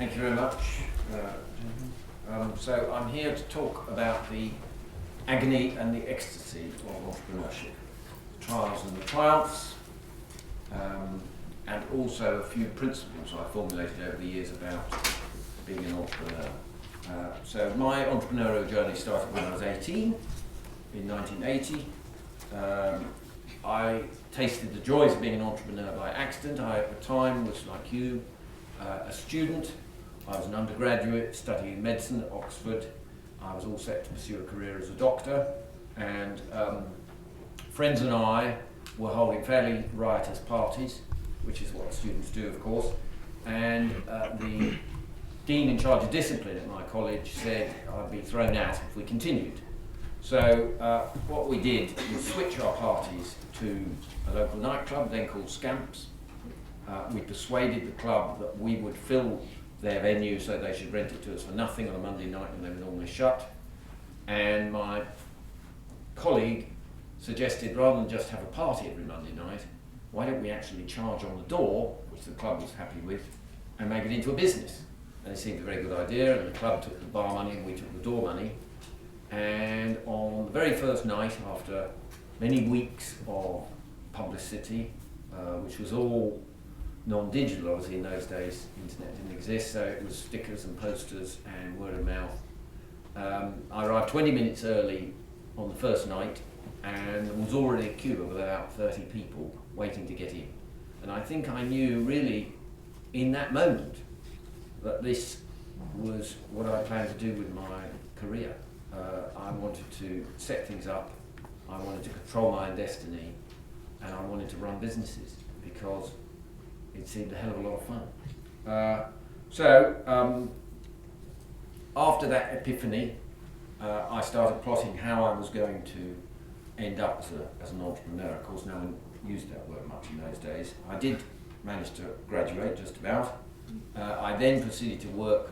Thank you very much. So I'm here to talk about the agony and the ecstasy of entrepreneurship, the trials and the triumphs, and also a few principles I formulated over the years about being an entrepreneur. So my entrepreneurial journey started when I was 18, in 1980. I tasted the joys of being an entrepreneur by accident. I, at the time, was like you, a student. I was an undergraduate studying medicine at Oxford. I was all set to pursue a career as a doctor, and friends and I were holding fairly riotous parties, which is what students do, of course, and the dean in charge of discipline at my college said I'd be thrown out if we continued. So what we did was switch our parties to a local nightclub, then called Scamps. We persuaded the club that we would fill their venue so they should rent it to us for nothing on a Monday night when they were normally shut. And my colleague suggested, rather than just have a party every Monday night, why don't we actually charge on the door, which the club was happy with, and make it into a business? And it seemed a very good idea, and the club took the bar money and we took the door money. And on the very first night, after many weeks of publicity, which was all non-digital, obviously in those days, internet didn't exist, so it was stickers and posters and word of mouth. I arrived 20 minutes early on the first night, and there was already a queue of about 30 people waiting to get in. And I think I knew really in that moment that this was what I planned to do with my career. I wanted to set things up, I wanted to control my own destiny, and I wanted to run businesses because it seemed a hell of a lot of fun. So after that epiphany, I started plotting how I was going to end up as an entrepreneur. Of course, no one used that word much in those days. I did manage to graduate, just about. I then proceeded to work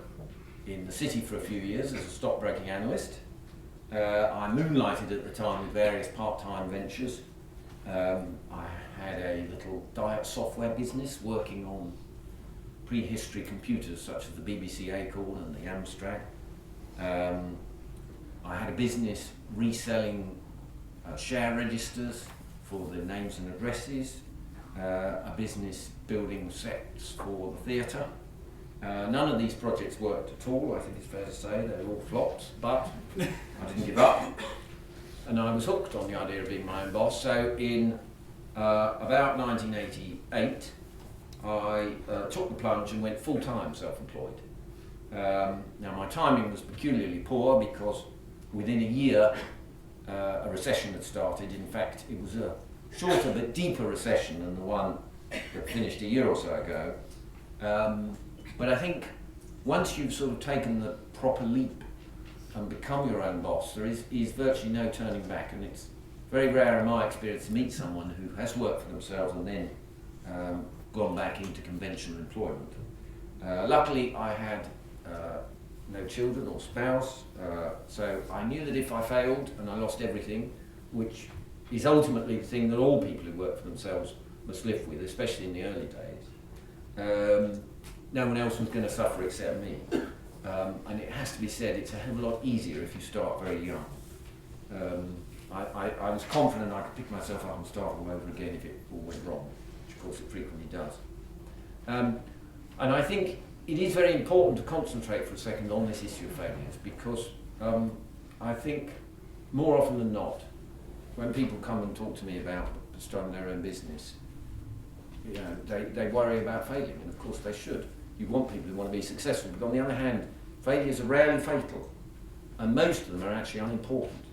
in the city for a few years as a stockbroking analyst. I moonlighted at the time with various part-time ventures. I had a little diet software business working on prehistory computers such as the BBC Acorn and the Amstrad. I had a business reselling share registers for the names and addresses, a business building sets for the theatre. None of these projects worked at all, I think it's fair to say. They were all flops, but I didn't give up. And I was hooked on the idea of being my own boss. So in about 1988, I took the plunge and went full-time self-employed. Now my timing was peculiarly poor because within a year a recession had started. In fact, it was a shorter but deeper recession than the one that finished a year or so ago. But I think once you've sort of taken the proper leap and become your own boss, there is virtually no turning back, and it's very rare in my experience to meet someone who has worked for themselves and then gone back into conventional employment. Luckily, I had no children or spouse, so I knew that if I failed and I lost everything, which is ultimately the thing that all people who work for themselves must live with, especially in the early days, no one else was going to suffer except me. And it has to be said, it's a hell of a lot easier if you start very young. I was confident I could pick myself up and start all over again if it all went wrong, which of course it frequently does. And I think it is very important to concentrate for a second on this issue of failures, because I think more often than not, when people come and talk to me about starting their own business, you know, they worry about failing, and of course they should. You want people who want to be successful, but on the other hand, failures are rarely fatal, and most of them are actually unimportant.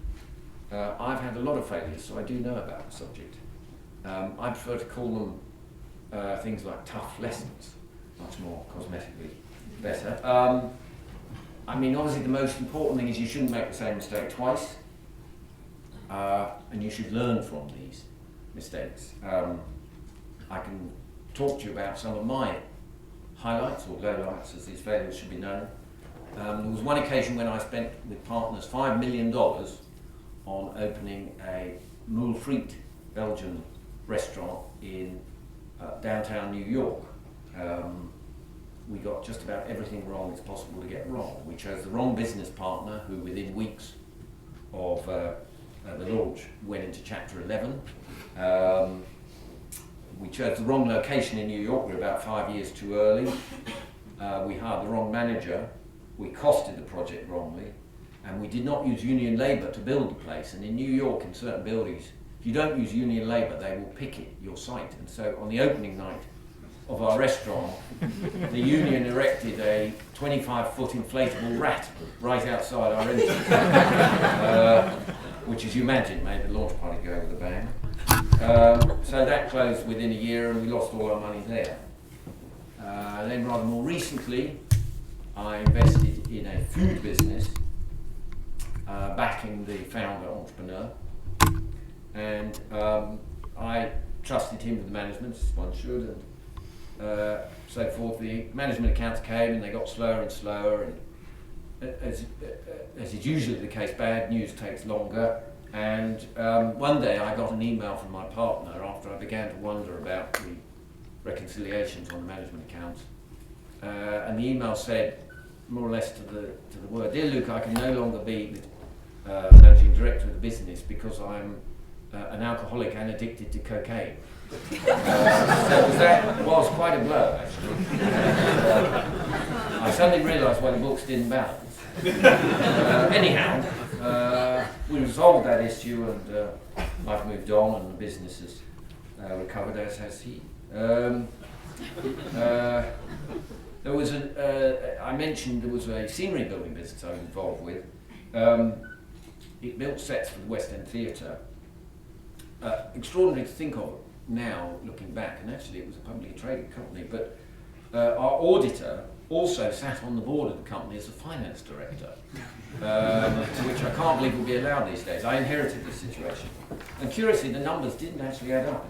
I've had a lot of failures, so I do know about the subject. I prefer to call them things like tough lessons, much more cosmetically better. I mean, obviously the most important thing is you shouldn't make the same mistake twice, and you should learn from these mistakes. I can talk to you about some of my highlights or lowlights, as these failures should be known. There was one occasion when I spent with partners $5 million on opening a moule frite Belgian restaurant in downtown New York. we got just about everything wrong it's possible to get wrong. We chose the wrong business partner who within weeks of the launch went into Chapter 11. We chose the wrong location in New York. We were about 5 years too early. We hired the wrong manager. We costed the project wrongly. And we did not use union labour to build the place. And in New York, in certain buildings, if you don't use union labour, they will picket your site. And so on the opening night of our restaurant, the union erected a 25-foot inflatable rat right outside our entrance, which, as you imagine, made the launch party go with a bang. So that closed within a year, and we lost all our money there. Then rather more recently, I invested in a food business, backing the founder entrepreneur, and I trusted him with the management, as one should, and so forth. The management accounts came and they got slower and slower, and as is usually the case, bad news takes longer. And one day I got an email from my partner after I began to wonder about the reconciliations on the management accounts, and the email said, more or less to the word, "Dear Luke, I can no longer be the managing director of the business because I'm an alcoholic and addicted to cocaine." So that was quite a blow, actually. I suddenly realised why the books didn't balance. Anyhow, we resolved that issue, and life moved on, and the business has recovered, as has he. There was I mentioned there was a scenery building business I was involved with. It built sets for the West End Theatre. Extraordinary to think of now, looking back, and actually it was a publicly traded company, but our auditor also sat on the board of the company as a finance director, which I can't believe would be allowed these days. I inherited this situation. And curiously, the numbers didn't actually add up.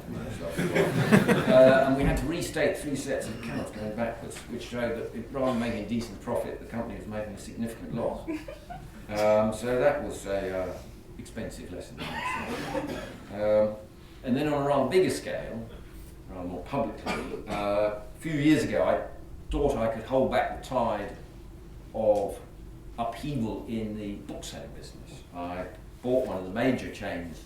And we had to restate 3 sets of accounts going backwards, which showed that rather than making a decent profit, the company was making a significant loss. So that was a expensive lesson. And then on a rather bigger scale, rather more publicly, a few years ago I thought I could hold back the tide of upheaval in the bookselling business. I bought one of the major chains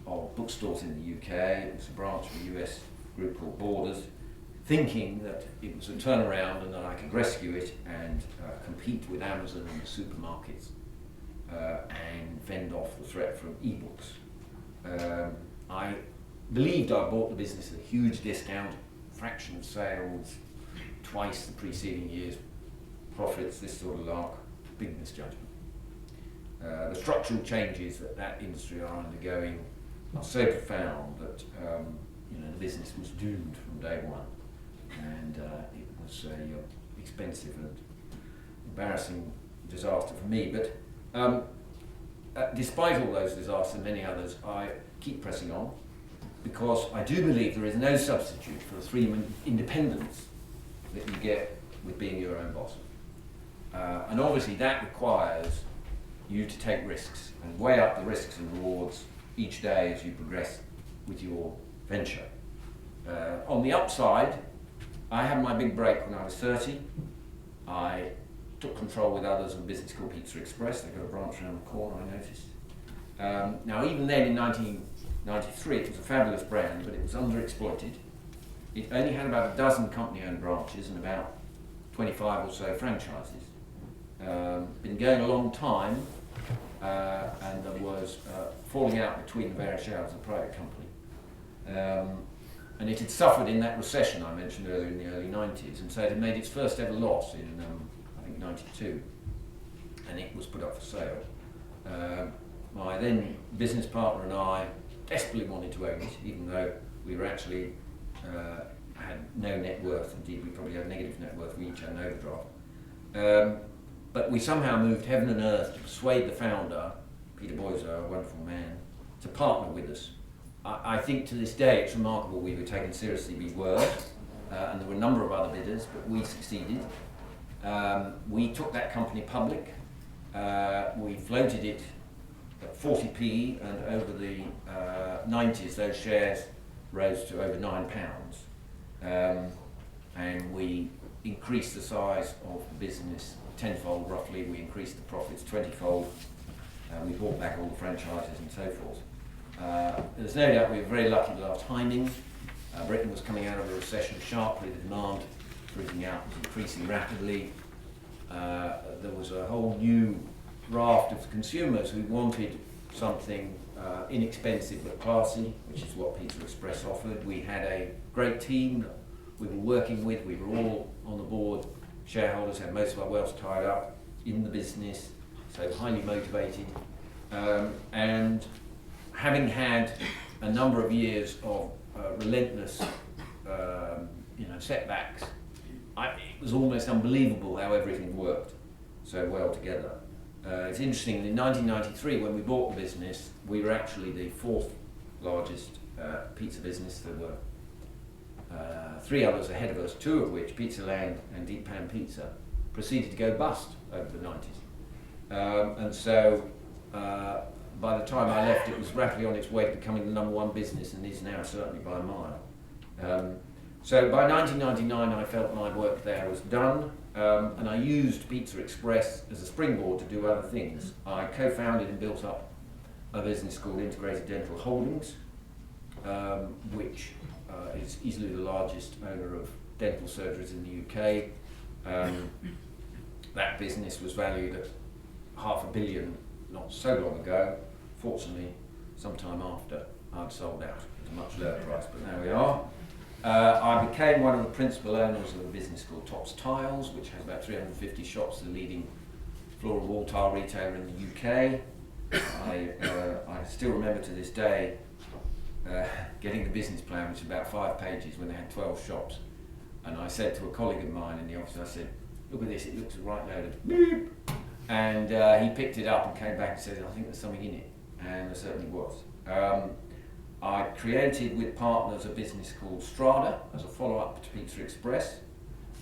of bookstores in the UK. It was a branch of a US group called Borders, thinking that it was a turnaround and that I could rescue it and compete with Amazon and the supermarkets and fend off the threat from e-books. I believed I bought the business at a huge discount, fraction of sales, twice the preceding year's profits, this sort of lark. Big misjudgment. The structural changes that industry are undergoing are so profound that the business was doomed from day one, and it was an expensive and embarrassing disaster for me. But despite all those disasters and many others, I keep pressing on, because I do believe there is no substitute for the freedom and independence that you get with being your own boss. And obviously that requires you to take risks and weigh up the risks and rewards each day as you progress with your venture. On the upside, I had my big break when I was 30. I took control with others of a business called Patisserie Express. They've got a branch around the corner, I noticed. Now even then in 1993 it was a fabulous brand, but it was underexploited. It only had about a dozen company-owned branches and about 25 or so franchises. Been going a long time, and there was falling out between the various shares of the private company. And it had suffered in that recession I mentioned earlier in the early 90s, and so it had made its first ever loss in, I think, 92, and it was put up for sale. My then business partner and I desperately wanted to own it, even though we were actually had no net worth. Indeed, we probably had negative net worth. We each had an overdraft. But we somehow moved heaven and earth to persuade the founder, Peter Boyser, a wonderful man, to partner with us. I think to this day it's remarkable we were taken seriously. We were, and there were a number of other bidders, but we succeeded. We took that company public. We floated it at 40p, and over the 90s those shares rose to over £9. And we increased the size of the business tenfold roughly. We increased the profits 20-fold. We bought back all the franchises and so forth. There's no doubt we were very lucky with our timing. Britain was coming out of a recession sharply. The demand for eating out was increasing rapidly. There was a whole new raft of consumers who wanted something inexpensive but classy, which is what PizzaExpress offered. We had a great team that we were working with. We were all on the board. Shareholders had most of our wealth tied up in the business, so highly motivated. And having had a number of years of relentless setbacks, it was almost unbelievable how everything worked so well together. It's interesting, in 1993 when we bought the business, we were actually the fourth largest pizza business. There were three others ahead of us, two of which, Pizzaland and Deep Pan Pizza, proceeded to go bust over the 90s. And so by the time I left, it was rapidly on its way to becoming the number one business, and is now certainly by a mile. So by 1999 I felt my work there was done, and I used PizzaExpress as a springboard to do other things. I co-founded and built up a business called Integrated Dental Holdings, which is easily the largest owner of dental surgeries in the UK. That business was valued at £500 million not so long ago. Fortunately, sometime after I'd sold out at a much lower price, but there we are. I became one of the principal owners of a business called Tops Tiles, which has about 350 shops, the leading floor and wall tile retailer in the UK. I still remember to this day getting the business plan, which is about 5 pages, when they had 12 shops. And I said to a colleague of mine in the office, I said, "Look at this, it looks a right load of beep." And he picked it up and came back and said, "I think there's something in it." And there certainly was. I created with partners a business called Strada as a follow-up to PizzaExpress.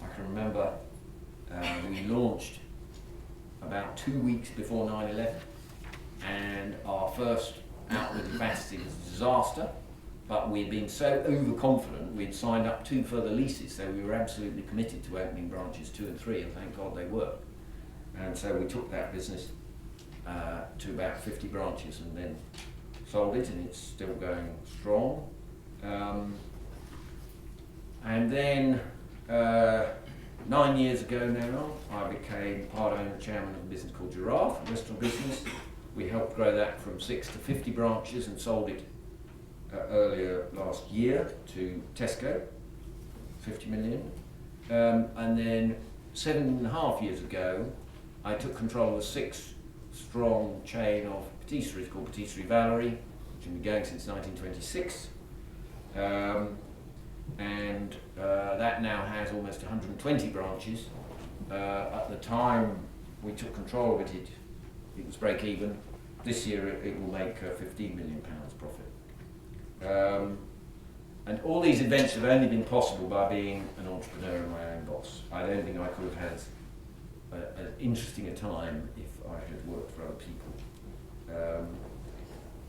I can remember we launched about 2 weeks before 9/11, and our first outward capacity was a disaster, but we'd been so overconfident we'd signed up 2 further leases, so we were absolutely committed to opening branches 2 and 3, and thank God they were. And so we took that business to about 50 branches and then sold it, and it's still going strong. And then 9 years ago now, I became part owner, chairman of a business called Giraffe, a restaurant business. We helped grow that from 6 to 50 branches and sold it earlier last year to Tesco, 50 million. And then 7.5 years ago, I took control of a 6-strong chain of patisseries called Patisserie Valerie, which has been going since 1926. And that now has almost 120 branches. At the time we took control of it, it was break even. This year it will make £15 million profit. And all these events have only been possible by being an entrepreneur and my own boss. I don't think I could have had as interesting a time if I had worked for other people.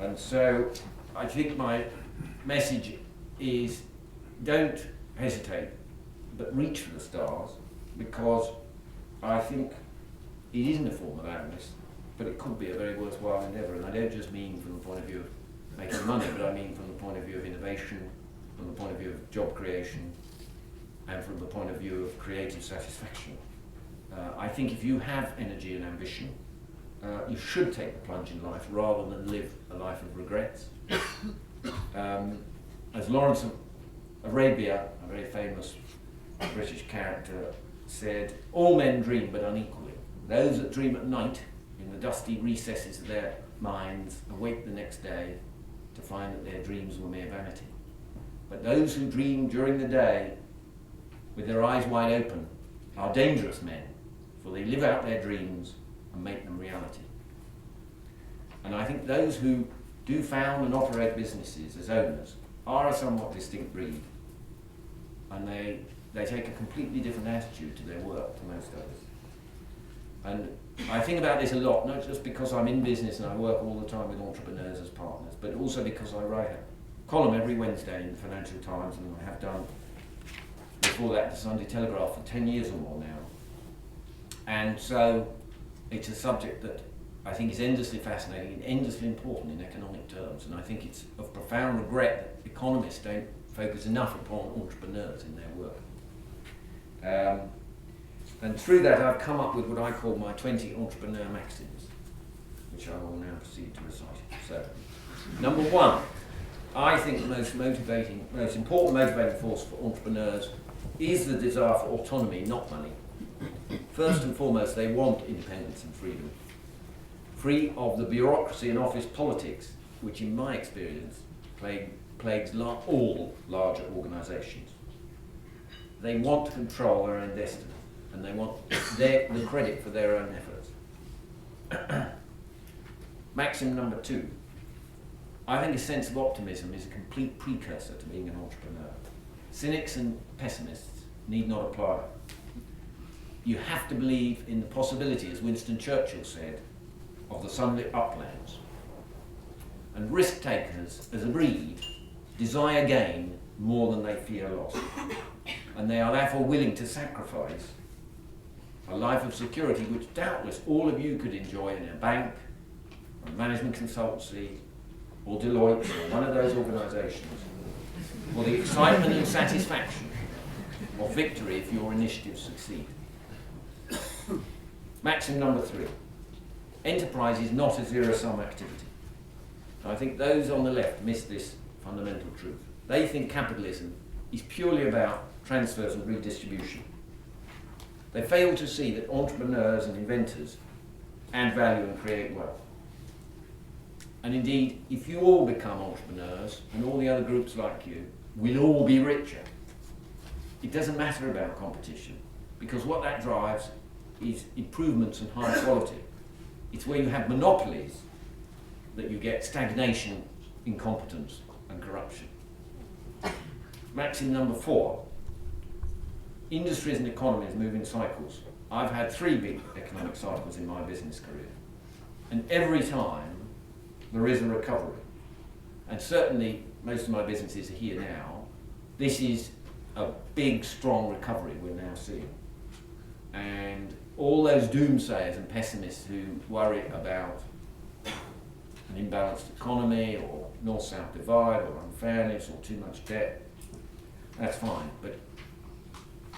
And so I think my message is, don't hesitate, but reach for the stars, because I think it isn't a form of avarice, but it could be a very worthwhile endeavour. And I don't just mean from the point of view of making money, but I mean from the point of view of innovation, from the point of view of job creation, and from the point of view of creative satisfaction. I think if you have energy and ambition, you should take the plunge in life rather than live a life of regrets. As Lawrence of Arabia, a very famous British character, said, "All men dream, but unequally. Those that dream at night, in the dusty recesses of their minds, awake the next day to find that their dreams were mere vanity. But those who dream during the day, with their eyes wide open, are dangerous men, for they live out their dreams and make them reality." And I think those who do found and operate businesses as owners are a somewhat distinct breed, and they take a completely different attitude to their work to most others. And I think about this a lot, not just because I'm in business and I work all the time with entrepreneurs as partners, but also because I write a column every Wednesday in the Financial Times, and I have done with before that the Sunday Telegraph for 10 years or more now. And so it's a subject that I think is endlessly fascinating and endlessly important in economic terms. And I think it's of profound regret that economists don't focus enough upon entrepreneurs in their work. And through that I've come up with what I call my 20 entrepreneur maxims, which I will now proceed to recite. So, number one, I think the most important motivating force for entrepreneurs is the desire for autonomy, not money. First and foremost, they want independence and freedom. Free of the bureaucracy and office politics, which in my experience plagues all larger organisations. They want to control their own destiny, and they want the credit for their own efforts. Maxim number two. I think a sense of optimism is a complete precursor to being an entrepreneur. Cynics and pessimists need not apply. You have to believe in the possibility, as Winston Churchill said, of the sunlit uplands. And risk takers, as a breed, desire gain more than they fear loss. And they are therefore willing to sacrifice a life of security which doubtless all of you could enjoy in a bank, a management consultancy, or Deloitte, or one of those organisations, for the excitement and satisfaction of victory if your initiatives succeed. Maxim number three. Enterprise is not a zero-sum activity. I think those on the left miss this fundamental truth. They think capitalism is purely about transfers and redistribution. They fail to see that entrepreneurs and inventors add value and create wealth. And indeed, if you all become entrepreneurs, and all the other groups like you, we'll all be richer. It doesn't matter about competition, because what that drives is improvements and high quality. It's where you have monopolies that you get stagnation, incompetence, and corruption. Maxim number four. Industries and economies move in cycles. I've had 3 big economic cycles in my business career. And every time, there is a recovery. And certainly, most of my businesses are here now. This is a big, strong recovery we're now seeing. And all those doomsayers and pessimists who worry about an imbalanced economy or north-south divide or unfairness or too much debt, that's fine. But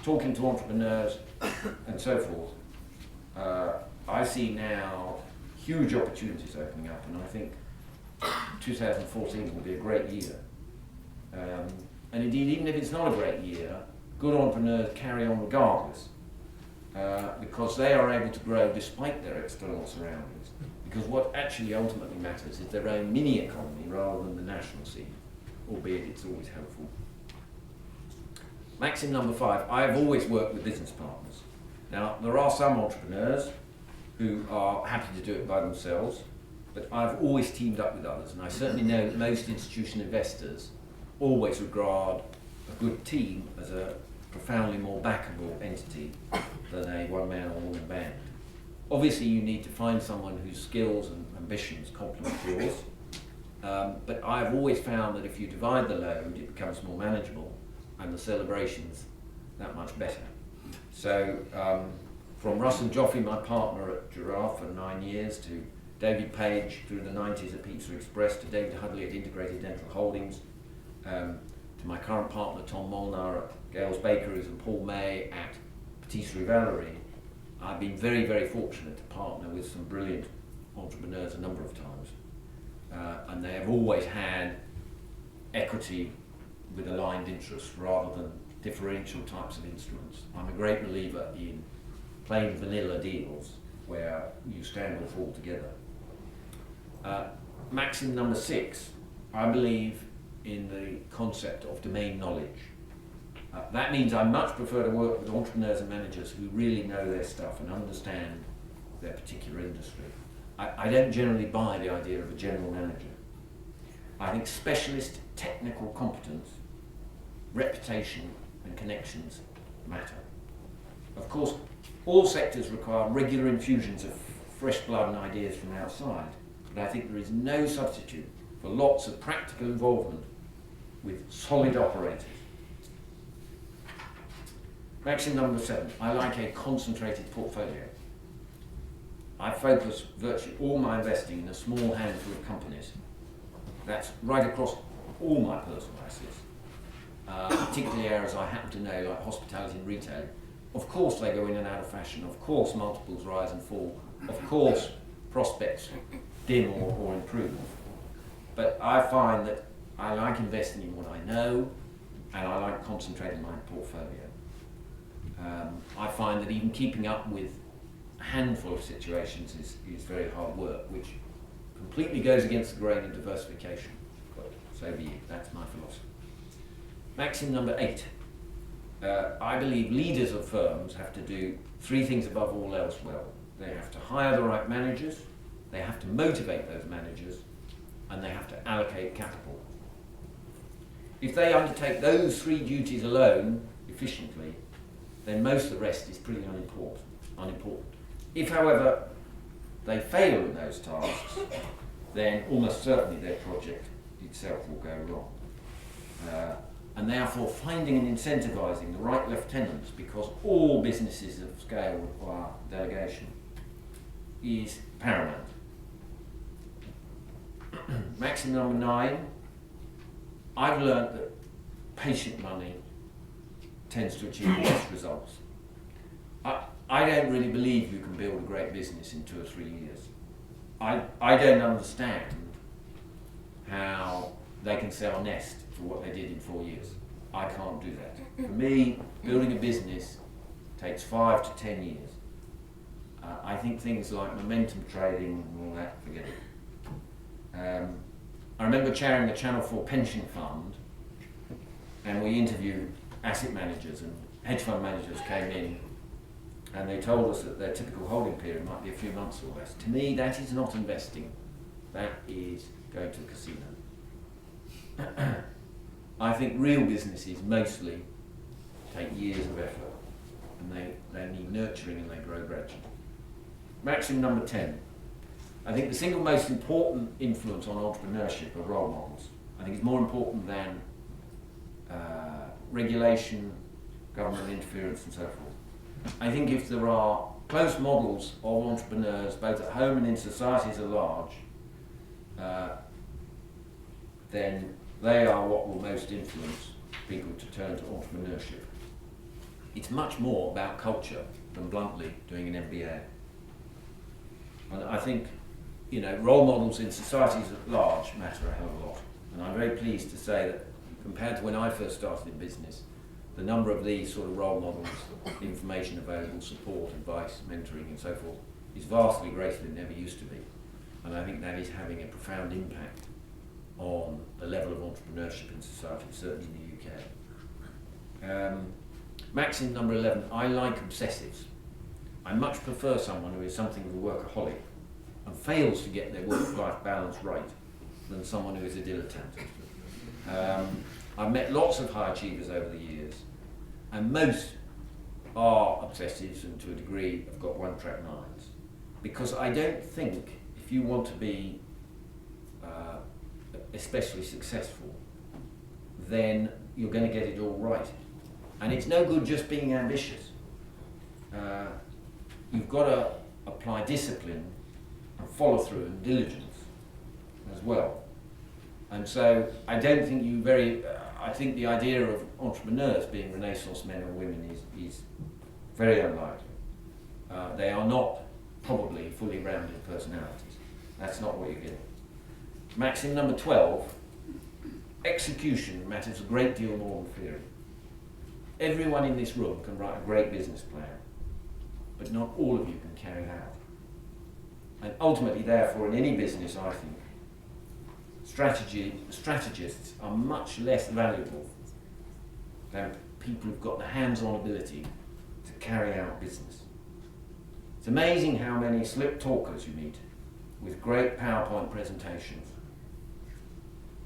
talking to entrepreneurs and so forth, I see now huge opportunities opening up, and I think 2014 will be a great year. And indeed, even if it's not a great year, good entrepreneurs carry on regardless, because they are able to grow despite their external surroundings. Because what actually ultimately matters is their own mini economy rather than the national scene, albeit it's always helpful. Maxim number 5, I've always worked with business partners. Now, there are some entrepreneurs who are happy to do it by themselves, but I've always teamed up with others, and I certainly know that most institutional investors always regard a good team as a profoundly more backable entity than a one-man or one-woman band. Obviously, you need to find someone whose skills and ambitions complement yours, but I've always found that if you divide the load, it becomes more manageable, and the celebrations that much better. So, from Russell Joffe, my partner at Giraffe for 9 years, to David Page through the 90s at Patisserie Express, to David Hudley at Integrated Dental Holdings, to my current partner Tom Molnar at Gail's Bakeries and Paul May at Patisserie Valerie, I've been very, very fortunate to partner with some brilliant entrepreneurs a number of times. And they have always had equity with aligned interests rather than differential types of instruments. I'm a great believer in plain vanilla deals where you stand or fall together. Maxim number 6, I believe in the concept of domain knowledge. That means I much prefer to work with entrepreneurs and managers who really know their stuff and understand their particular industry. I don't generally buy the idea of a general manager. I think specialist technical competence, reputation and connections matter. Of course, all sectors require regular infusions of fresh blood and ideas from outside, but I think there is no substitute for lots of practical involvement with solid operators. Maxim number 7, I like a concentrated portfolio. I focus virtually all my investing in a small handful of companies. That's right across all my personal assets, particularly areas I happen to know, like hospitality and retail. Of course they go in and out of fashion, of course multiples rise and fall, of course prospects dim or improve. But I find that I like investing in what I know, and I like concentrating my portfolio. I find that even keeping up with a handful of situations is very hard work, which completely goes against the grain of diversification. But so be it, that's my philosophy. Maxim number 8. I believe leaders of firms have to do 3 things above all else well. They have to hire the right managers, they have to motivate those managers, and they have to allocate capital. If they undertake those 3 duties alone efficiently, then most of the rest is pretty unimportant. If, however, they fail in those tasks, then almost certainly their project itself will go wrong. And therefore finding and incentivising the right lieutenants, because all businesses of scale require delegation, is paramount. Maxim number 9, I've learnt that patient money tends to achieve the best results. I don't really believe you can build a great business in 2 or 3 years. I don't understand how they can sell Nest for what they did in 4 years. I can't do that. For me, building a business takes 5 to 10 years. I think things like momentum trading and all that, forget it. I remember chairing the Channel 4 pension fund, and we interviewed asset managers, and hedge fund managers came in and they told us that their typical holding period might be a few months or less. To me, that is not investing. That is going to a casino. I think real businesses mostly take years of effort, and they need nurturing and they grow gradually. Maxim number 10. I think the single most important influence on entrepreneurship are role models. I think it's more important than regulation, government interference and so forth. I think if there are close models of entrepreneurs, both at home and in societies at large, then they are what will most influence people to turn to entrepreneurship. It's much more about culture than bluntly doing an MBA. And I think, role models in societies at large matter a hell of a lot. And I'm very pleased to say that compared to when I first started in business, the number of these sort of role models, information available, support, advice, mentoring and so forth, is vastly greater than it ever used to be. And I think that is having a profound impact on the level of entrepreneurship in society, certainly in the UK. Maxim number 11, I like obsessives. I much prefer someone who is something of a workaholic and fails to get their work-life balance right than someone who is a dilettante. I've met lots of high achievers over the years, and most are obsessives and to a degree have got one-track minds. Because I don't think if you want to be especially successful, then you're going to get it all right. And it's no good just being ambitious. You've got to apply discipline and follow through and diligence as well. And so I don't think I think the idea of entrepreneurs being Renaissance men or women is very unlikely. They are not probably fully rounded personalities. That's not what you're getting. Maxim number 12, execution matters a great deal more than theory. Everyone in this room can write a great business plan, but not all of you can carry it out. And ultimately, therefore, in any business, I think, strategists are much less valuable than people who've got the hands-on ability to carry out business. It's amazing how many slip talkers you meet with great PowerPoint presentations.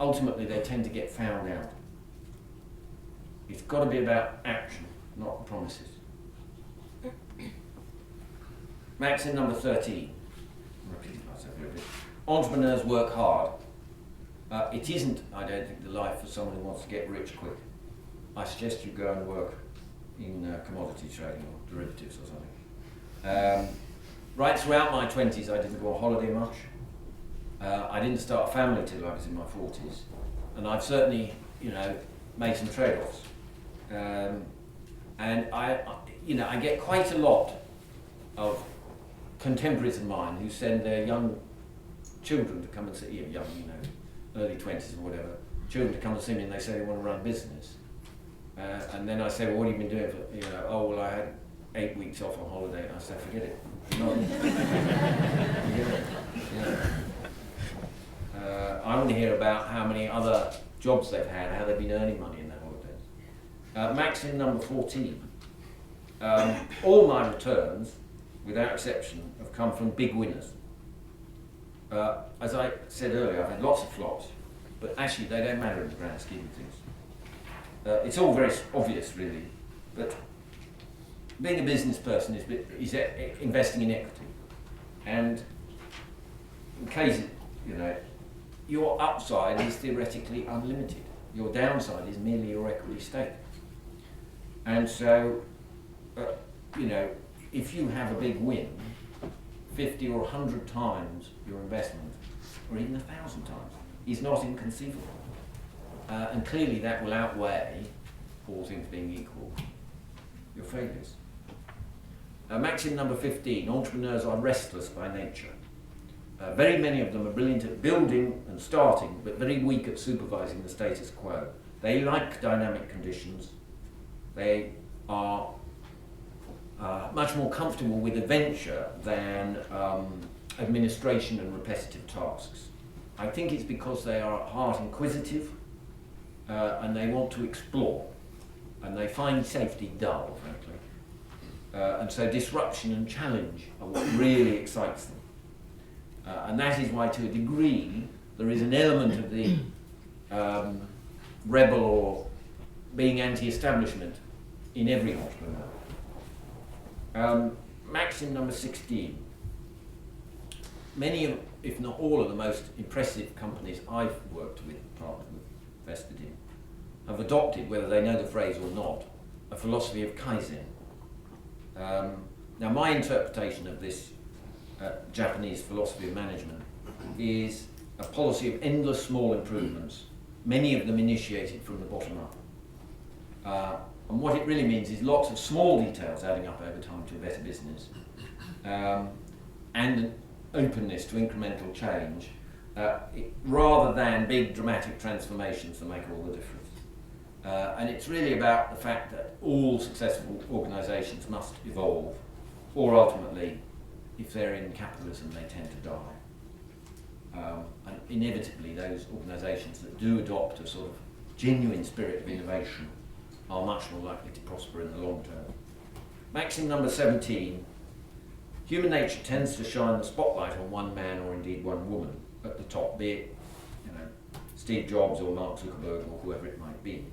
Ultimately, they tend to get found out. It's got to be about action, not promises. Maxim number 13. I'm repeating myself here a bit. Entrepreneurs work hard. It isn't, I don't think, the life for someone who wants to get rich quick. I suggest you go and work in commodity trading or derivatives or something. Right throughout my 20s, I didn't go on holiday much. I didn't start a family till I was in my 40s, and I've certainly, made some trade-offs. And I get quite a lot of contemporaries of mine who send their young children to come and see, early 20s or whatever, children to come and see me, and they say they want to run a business. And then I say, well, what have you been doing for, oh, well, I had 8 weeks off on holiday. And I say, forget it. I want to hear about how many other jobs they've had, how they've been earning money in their holidays. Maxim number 14. All my returns, without exception, have come from big winners. As I said earlier, I've had lots of flops, but actually they don't matter in the grand scheme of things. It's all very obvious, really, but being a business person is investing in equity. And in case, your upside is theoretically unlimited. Your downside is merely your equity stake. And so, if you have a big win, 50 or 100 times your investment, or even 1,000 times, is not inconceivable. And clearly that will outweigh, all things being equal, your failures. Maxim number 15, entrepreneurs are restless by nature. Very many of them are brilliant at building and starting, but very weak at supervising the status quo. They like dynamic conditions. They are much more comfortable with adventure than administration and repetitive tasks. I think it's because they are at heart inquisitive and they want to explore, and they find safety dull, frankly. And so disruption and challenge are what really excites them. And that is why, to a degree, there is an element of the rebel or being anti-establishment in every entrepreneur. Maxim number 16. Many of, if not all of the most impressive companies I've worked with, partnered with, invested in, have adopted, whether they know the phrase or not, a philosophy of Kaizen. Now, my interpretation of this Japanese philosophy of management is a policy of endless small improvements, many of them initiated from the bottom up. And what it really means is lots of small details adding up over time to a better business, and an openness to incremental change, rather than big dramatic transformations that make all the difference. And it's really about the fact that all successful organisations must evolve, or ultimately, if they're in capitalism, they tend to die. And inevitably, those organisations that do adopt a sort of genuine spirit of innovation are much more likely to prosper in the long term. Maxim number 17. Human nature tends to shine the spotlight on one man or indeed one woman at the top, be it Steve Jobs or Mark Zuckerberg or whoever it might be.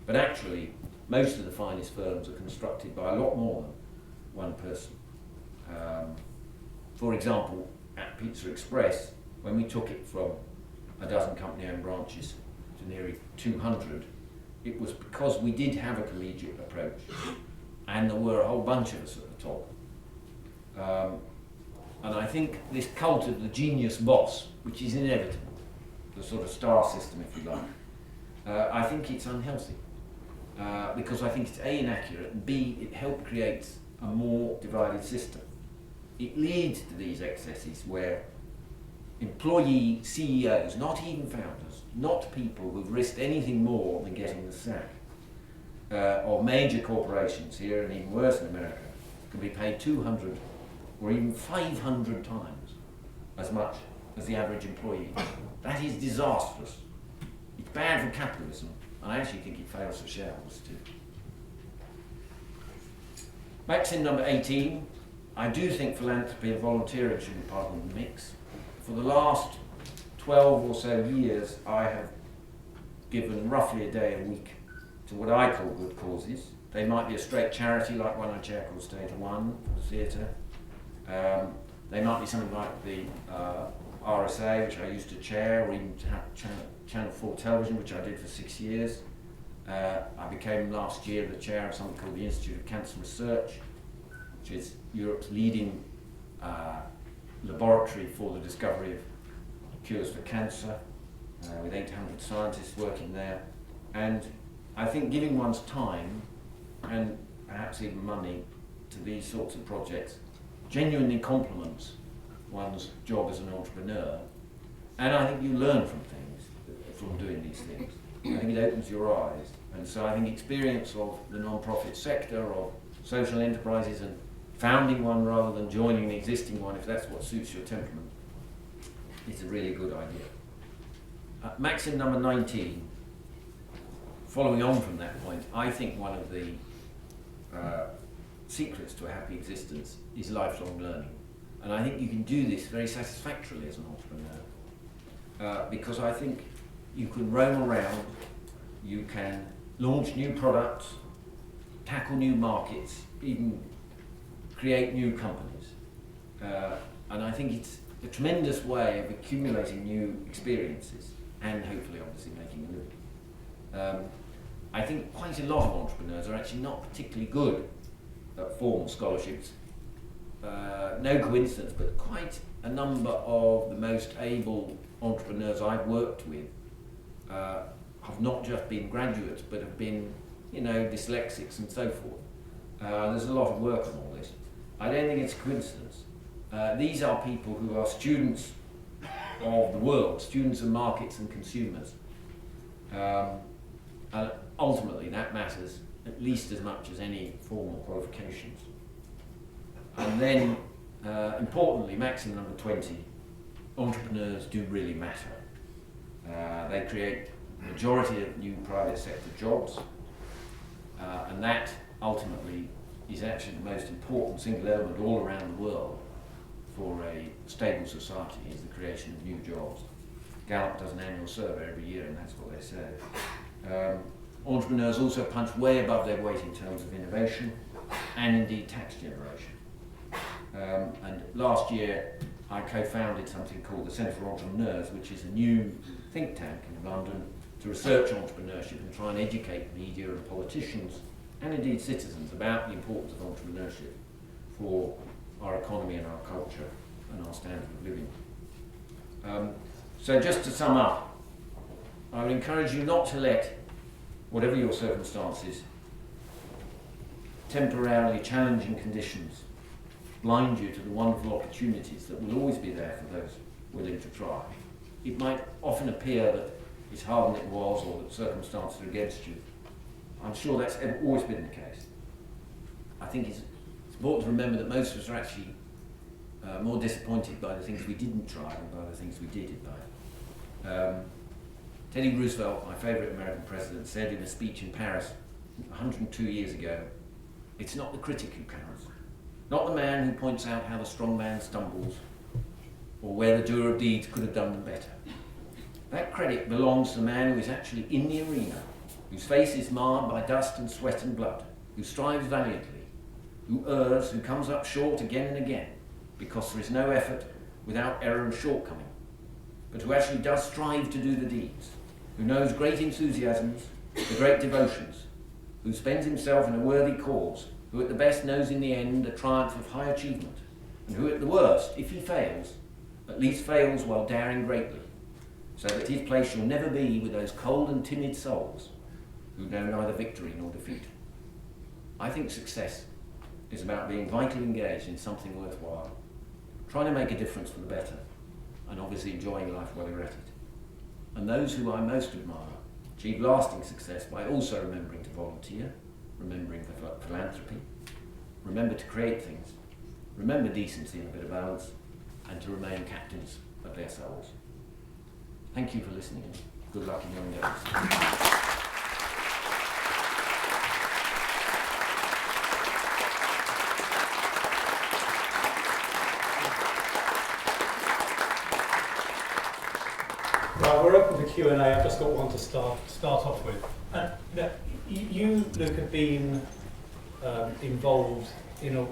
But actually, most of the finest firms are constructed by a lot more than one person. For example, at Pizza Express, when we took it from a dozen company-owned branches to nearly 200, it was because we did have a collegiate approach, and there were a whole bunch of us at the top. And I think this cult of the genius boss, which is inevitable, the sort of star system, if you like, I think it's unhealthy. Because I think it's A, inaccurate, and B, it helped create a more divided system. It leads to these excesses where employee CEOs, not even founders, not people who've risked anything more than getting the sack, of major corporations here, and even worse in America, can be paid 200 or even 500 times as much as the average employee. That is disastrous. It's bad for capitalism, and I actually think it fails for shareholders too. Maxim number 18. I do think philanthropy and volunteering should be part of the mix. For the last 12 or so years, I have given roughly a day a week to what I call good causes. They might be a straight charity, like one I chair called State of One for the theatre. They might be something like the RSA, which I used to chair, or even Channel 4 television, which I did for 6 years. I became last year the chair of something called the Institute of Cancer Research, which is Europe's leading laboratory for the discovery of cures for cancer, with 800 scientists working there. And I think giving one's time and perhaps even money to these sorts of projects genuinely complements one's job as an entrepreneur. And I think you learn from things, from doing these things. I think it opens your eyes. And so I think experience of the non-profit sector, of social enterprises, and founding one rather than joining an existing one, if that's what suits your temperament, is a really good idea. Maxim number 19, following on from that point, I think one of the secrets to a happy existence is lifelong learning. And I think you can do this very satisfactorily as an entrepreneur, because I think you can roam around, you can launch new products, tackle new markets, even create new companies. And I think it's a tremendous way of accumulating new experiences and hopefully obviously making a living. I think quite a lot of entrepreneurs are actually not particularly good at formal scholarships. No coincidence, but quite a number of the most able entrepreneurs I've worked with have not just been graduates, but have been, dyslexics and so forth. There's a lot of work on all this. I don't think it's a coincidence. These are people who are students of the world, students of markets and consumers. And ultimately that matters at least as much as any formal qualifications. And then, importantly, maxim number 20, entrepreneurs do really matter. They create the majority of new private sector jobs, and that ultimately is actually the most important single element all around the world for a stable society, is the creation of new jobs. Gallup does an annual survey every year, and that's what they say. Entrepreneurs also punch way above their weight in terms of innovation and indeed tax generation. And last year I co-founded something called the Centre for Entrepreneurs, which is a new think tank in London to research entrepreneurship and try and educate media and politicians and indeed citizens about the importance of entrepreneurship for our economy and our culture and our standard of living. So just to sum up, I would encourage you not to let whatever your circumstances, temporarily challenging conditions blind you to the wonderful opportunities that will always be there for those willing to try. It might often appear that it's harder than it was, or that circumstances are against you. I'm sure that's always been the case. I think it's important to remember that most of us are actually more disappointed by the things we didn't try than by the things we did in life. Teddy Roosevelt, my favourite American president, said in a speech in Paris 102 years ago, "It's not the critic who counts, not the man who points out how the strong man stumbles, or where the doer of deeds could have done them better. That credit belongs to the man who is actually in the arena, whose face is marred by dust and sweat and blood, who strives valiantly, who errs, who comes up short again and again, because there is no effort without error and shortcoming, but who actually does strive to do the deeds, who knows great enthusiasms, the great devotions, who spends himself in a worthy cause, who at the best knows in the end a triumph of high achievement, and who at the worst, if he fails, at least fails while daring greatly, so that his place shall never be with those cold and timid souls who know neither victory nor defeat." I think success is about being vitally engaged in something worthwhile, trying to make a difference for the better, and obviously enjoying life while you're at it. And those who I most admire achieve lasting success by also remembering to volunteer, remembering philanthropy, remember to create things, remember decency and a bit of balance, and to remain captains of their souls. Thank you for listening, and good luck in your endeavours. Right, we're open to Q&A. I've just got one to start off with. Now, you, Luke, have been involved in a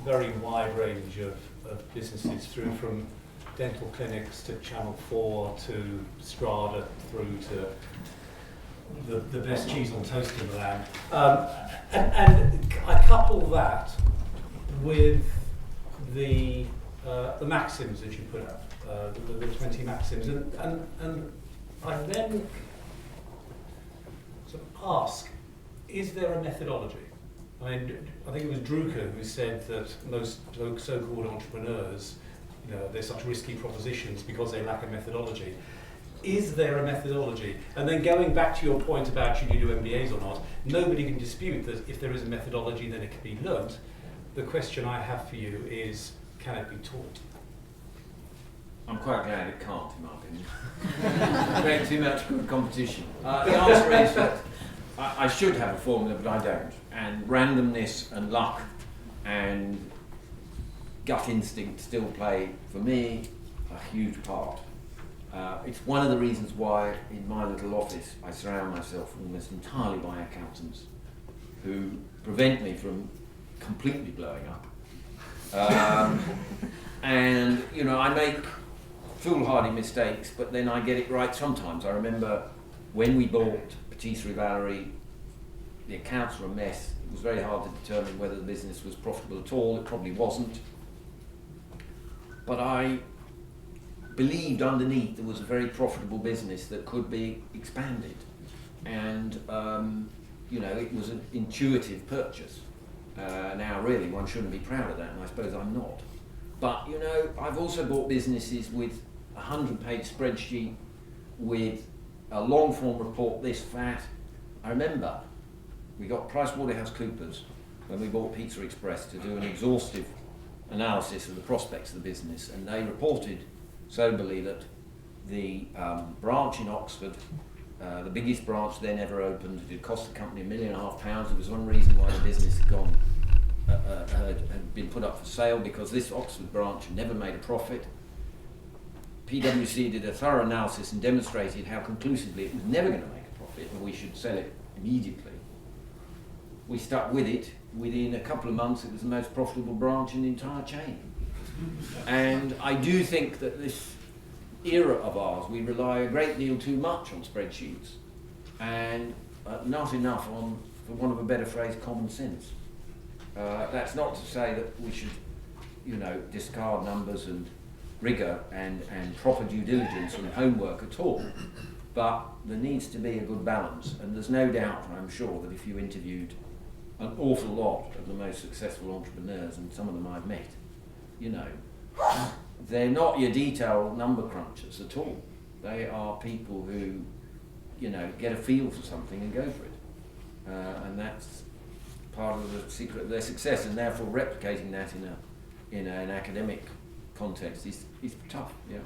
very wide range of businesses, through from dental clinics to Channel 4 to Strada, through to the best cheese on toast in the land. And I couple that with the Maxims that you put out, the 20 Maxims, and I then sort of ask, is there a methodology? I mean, I think it was Drucker who said that most so-called entrepreneurs, they're such risky propositions because they lack a methodology. Is there a methodology? And then going back to your point about should you do MBAs or not, nobody can dispute that if there is a methodology, then it can be learnt. The question I have for you is, can it be taught? I'm quite glad it can't, in my opinion. Create too much good competition. The answer is that I should have a formula, but I don't. And randomness and luck and gut instinct still play, for me, a huge part. It's one of the reasons why in my little office I surround myself almost entirely by accountants who prevent me from completely blowing up. And I make foolhardy mistakes, but then I get it right sometimes. I remember when we bought Patisserie Valerie, the accounts were a mess. It was very hard to determine whether the business was profitable at all. It probably wasn't. But I believed underneath there was a very profitable business that could be expanded. And, it was an intuitive purchase. Now, really, one shouldn't be proud of that, and I suppose I'm not. But, I've also bought businesses with a 100-page spreadsheet with a long-form report this fat. I remember we got PricewaterhouseCoopers when we bought PizzaExpress to do an exhaustive analysis of the prospects of the business, and they reported soberly that the branch in Oxford, the biggest branch then ever opened, it cost the company £1.5 million. It was one reason why the business had been put up for sale, because this Oxford branch had never made a profit. PwC did a thorough analysis and demonstrated how conclusively it was never going to make a profit and we should sell it immediately. We stuck with it. Within a couple of months it was the most profitable branch in the entire chain. And I do think that this era of ours, we rely a great deal too much on spreadsheets and not enough on, for want of a better phrase, common sense. That's not to say that we should, discard numbers and rigour and proper due diligence and homework at all. But there needs to be a good balance, and there's no doubt, I'm sure, that if you interviewed an awful lot of the most successful entrepreneurs, and some of them I've met, they're not your detailed number crunchers at all. They are people who, get a feel for something and go for it. And that's part of the secret of their success, and therefore replicating that in an academic context is tough. Yeah.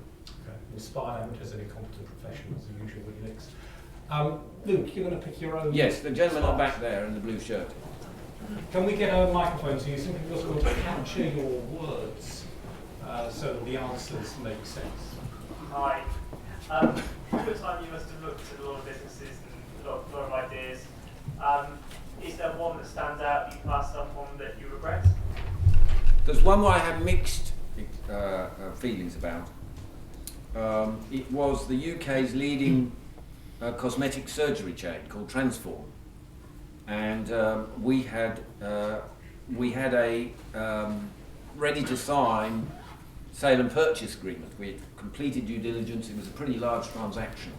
Okay. Inspire them as any competent professionals, as usual with links. Luke, you're going to pick your own. Yes, the gentleman up back there in the blue shirt. Can we get a microphone so you simply just want to capture your words so that the answers make sense? Hi. Over time you must have looked at a lot of businesses and a lot of ideas. Is there one that stands out that you passed up on that you regret? There's one where I have mixed feelings about. It was the UK's leading cosmetic surgery chain called Transform, and we had a ready to sign sale and purchase agreement. We had completed due diligence. It was a pretty large transaction.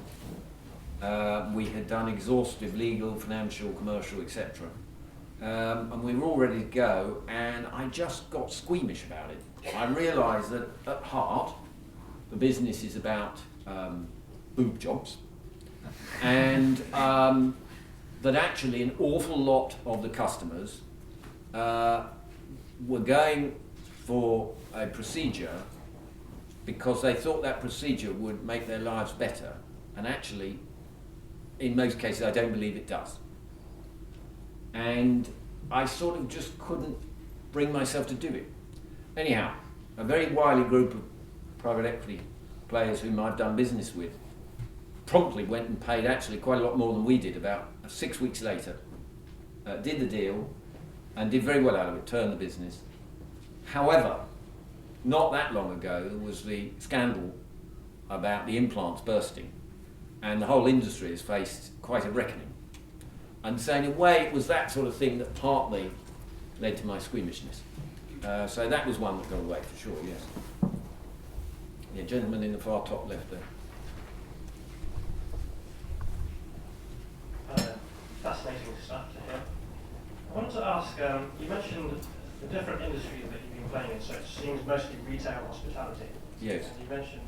We had done exhaustive legal, financial, commercial, etc. And we were all ready to go, and I just got squeamish about it. I realised that at heart, the business is about boob jobs, and that actually an awful lot of the customers were going for a procedure because they thought that procedure would make their lives better, and actually, in most cases, I don't believe it does. And I sort of just couldn't bring myself to do it. Anyhow, a very wily group of private equity players whom I've done business with promptly went and paid actually quite a lot more than we did about 6 weeks later, did the deal and did very well out of it, turned the business. However, not that long ago there was the scandal about the implants bursting, and the whole industry has faced quite a reckoning. And so in a way it was that sort of thing that partly led to my squeamishness. So that was one that got away for sure, yes. Yeah, gentleman in the far top left there. Fascinating stuff to hear. I wanted to ask, you mentioned the different industries that you've been playing in, so it seems mostly retail hospitality. Yes. And you mentioned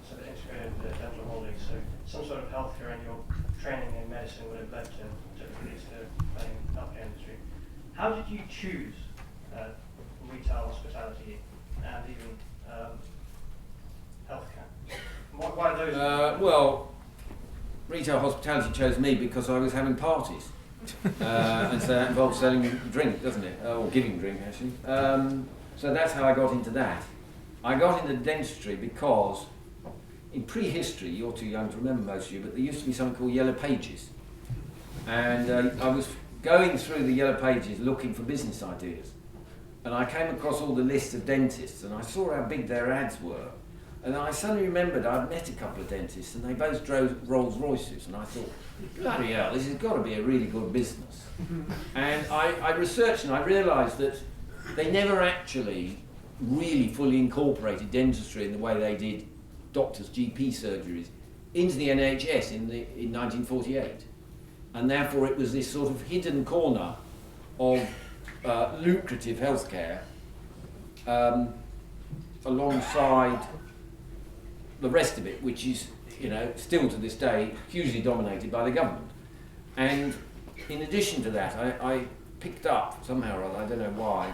sort of integrated dental holdings, so some sort of healthcare, and your training in medicine would have led to typically to playing in the healthcare industry. How did you choose retail hospitality and even healthcare? Why those? Well, retail hospitality chose me because I was having parties. And so that involves selling drink, doesn't it? Or giving drink, actually. So that's how I got into that. I got into dentistry because in prehistory, you're too young to remember most of you, but there used to be something called Yellow Pages. And I was going through the Yellow Pages looking for business ideas. And I came across all the lists of dentists and I saw how big their ads were. And I suddenly remembered I'd met a couple of dentists and they both drove Rolls Royces, and I thought, bloody hell, this has got to be a really good business. And I researched and I realised that they never actually really fully incorporated dentistry in the way they did doctors' GP surgeries into the NHS in 1948. And therefore it was this sort of hidden corner of lucrative healthcare alongside the rest of it, which is, you know, still to this day hugely dominated by the government. And in addition to that, I picked up somehow or other, I don't know why,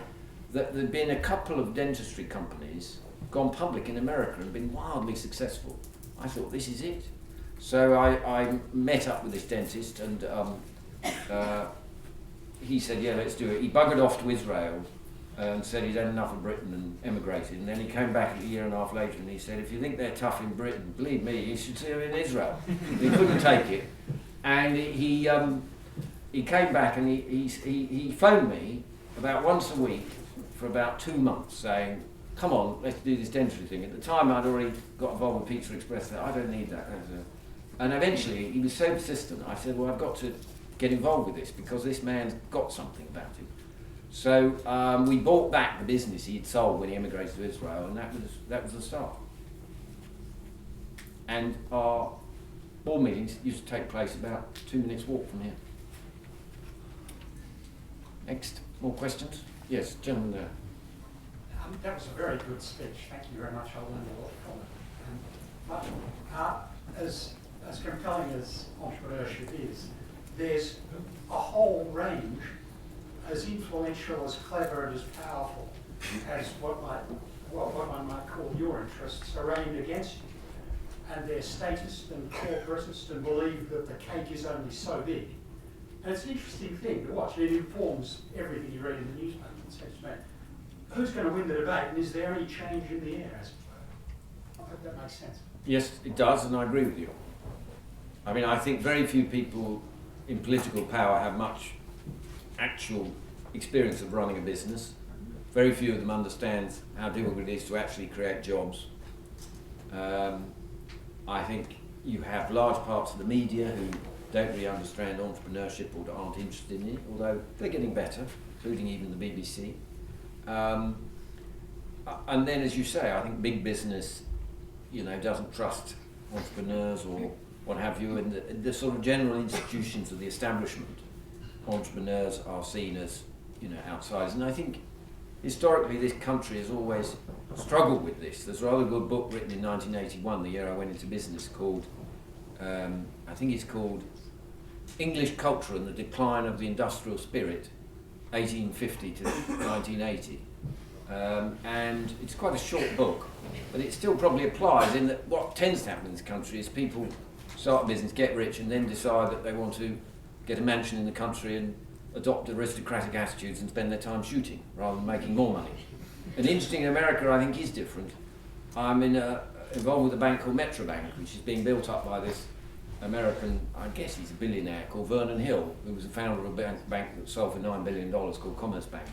that there'd been a couple of dentistry companies gone public in America and been wildly successful. I thought, this is it. So I met up with this dentist and he said, yeah, let's do it. He buggered off to Israel and said he'd had enough of Britain and emigrated. And then he came back a year and a half later and he said, if you think they're tough in Britain, believe me, you should see them in Israel. He couldn't take it. And he came back and he phoned me about once a week for about 2 months saying, come on, let's do this dentistry thing. At the time I'd already got involved with Patisserie Express, so I don't need that. And eventually he was so persistent, I said, well, I've got to get involved with this because this man's got something about him. So we bought back the business he'd sold when he emigrated to Israel, and that was the start. And our board meetings used to take place about 2 minutes walk from here. Next, more questions? Yes, gentleman there. That was a very good speech. Thank you very much. I learned a lot from it. But as compelling as entrepreneurship is, there's a whole range as influential, as clever, and as powerful as what one might call your interests are aimed against you. And they're statist and corporatist and believe that the cake is only so big. And it's an interesting thing to watch. It informs everything you read in the newspaper. It says, man, who's going to win the debate, and is there any change in the air, as it were? I hope that makes sense. Yes, it does, and I agree with you. I mean, I think very few people in political power have much actual experience of running a business. Very few of them understand how difficult it is to actually create jobs. I think you have large parts of the media who don't really understand entrepreneurship or aren't interested in it, although they're getting better, including even the BBC. And then, as you say, I think big business, you know, doesn't trust entrepreneurs or what have you, and the sort of general institutions of the establishment. Entrepreneurs are seen as, you know, outsiders, and I think historically this country has always struggled with this. There's a rather good book written in 1981, the year I went into business, called, I think it's called English Culture and the Decline of the Industrial Spirit, 1850 to 1980. And it's quite a short book, but it still probably applies in that what tends to happen in this country is people start a business, get rich, and then decide that they want to get a mansion in the country and adopt aristocratic attitudes and spend their time shooting rather than making more money. And interesting, in America I think is different. I'm involved with a bank called Metro Bank, which is being built up by this American, I guess he's a billionaire, called Vernon Hill, who was the founder of a bank that sold for $9 billion called Commerce Bank.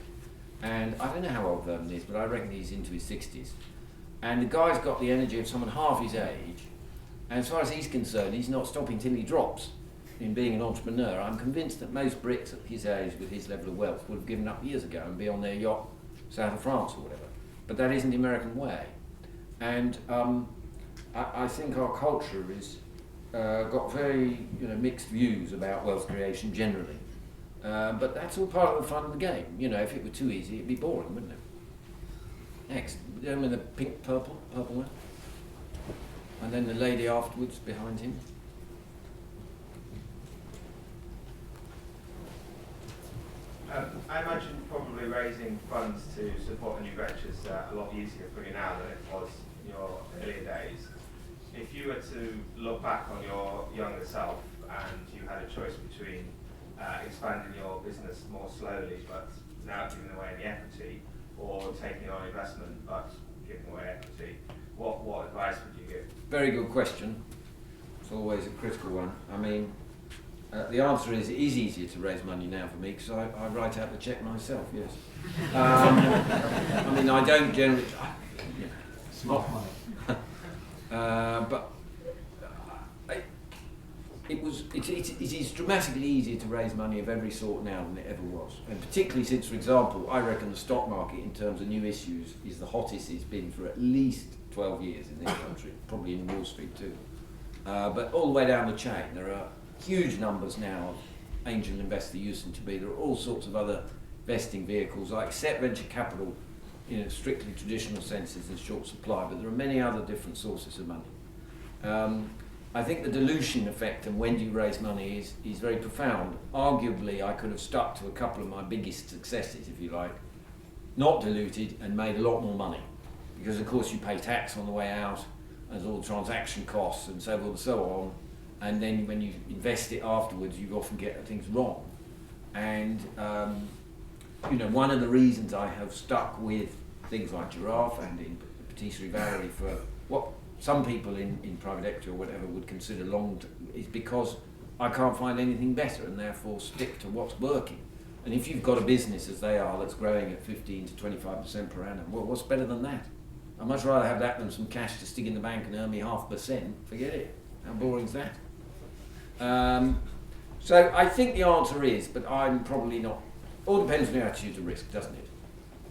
And I don't know how old Vernon is, but I reckon he's into his 60s. And the guy's got the energy of someone half his age, And as far as he's concerned, he's not stopping till he drops in being an entrepreneur. I'm convinced that most Brits at his age, with his level of wealth, would have given up years ago and be on their yacht south of France or whatever. But that isn't the American way. And I think our culture is got very mixed views about wealth creation generally. But that's all part of the fun of the game. If it were too easy, it'd be boring, wouldn't it? Next, the gentleman in the pink purple one. And then the lady afterwards behind him. I imagine probably raising funds to support a new venture is a lot easier for you now than it was in your earlier days. If you were to look back on your younger self and you had a choice between expanding your business more slowly but now giving away any equity, or taking on investment but giving away equity, what advice would you give? Very good question. It's always a critical one. I mean, the answer is it is easier to raise money now for me because I write out the cheque myself, yes. I mean, I don't generally... Smart money. But it is dramatically easier to raise money of every sort now than it ever was. And particularly since, for example, I reckon the stock market in terms of new issues is the hottest it's been for at least 12 years in this country, probably in Wall Street too. But all the way down the chain, there are huge numbers now of angel investor using to be. There are all sorts of other investing vehicles. I accept venture capital in a strictly traditional sense is in short supply, but there are many other different sources of money. I think the dilution effect and when you raise money is very profound. Arguably, I could have stuck to a couple of my biggest successes, if you like, not diluted and made a lot more money. Because of course you pay tax on the way out, there's all the transaction costs and so forth and so on. And then when you invest it afterwards, you often get things wrong. And one of the reasons I have stuck with things like Giraffe and in Patisserie Valerie for what some people in private equity or whatever would consider is because I can't find anything better and therefore stick to what's working. And if you've got a business as they are that's growing at 15 to 25% per annum, well, what's better than that? I'd much rather have that than some cash to stick in the bank and earn me 0.5%. Forget it. How boring is that? So I think the answer is, but I'm probably not. All depends on your attitude to risk, doesn't it?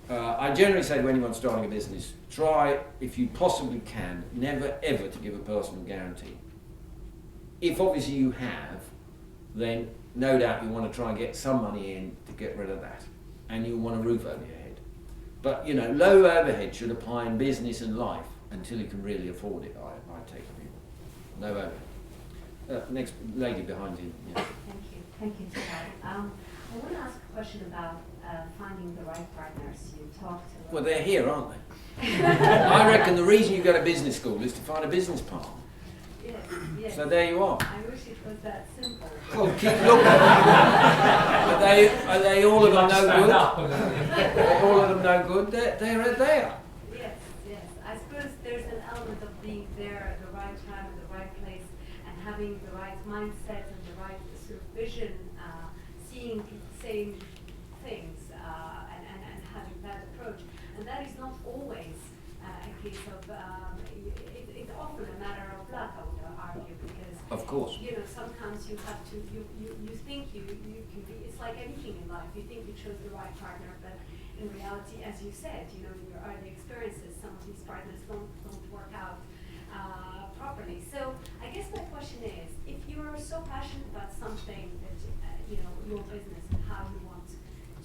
I generally say to anyone starting a business, try, if you possibly can, never ever to give a personal guarantee. If obviously you have, then no doubt you want to try and get some money in to get rid of that, and you want a roof over your head. But low overhead should apply in business and life until you can really afford it. I take the view. No overhead. Next lady behind you. Yeah. Thank you, Ted. I want to ask a question about finding the right partners. You talked about... Well, they're here, aren't they? I reckon the reason you go to business school is to find a business partner. Yes. So there you are. I wish it was that simple. Well, keep looking. Are they all of them no good? Are they all of them no good? They're right there. Yes. I suppose there's an element of being there at the right time, at the right place, and having the right mindset and the right sort of vision, seeing the same things, and having that approach. And that is not always a case of, it's often a matter of luck, I would argue, because Of course. sometimes you have to, you think you can be, it's like anything in life, you think you chose the right partner, but in reality, as you said, in your early experiences, some of these partners don't work out properly. So I guess my question is, if you are so passionate about something that, your business and how you want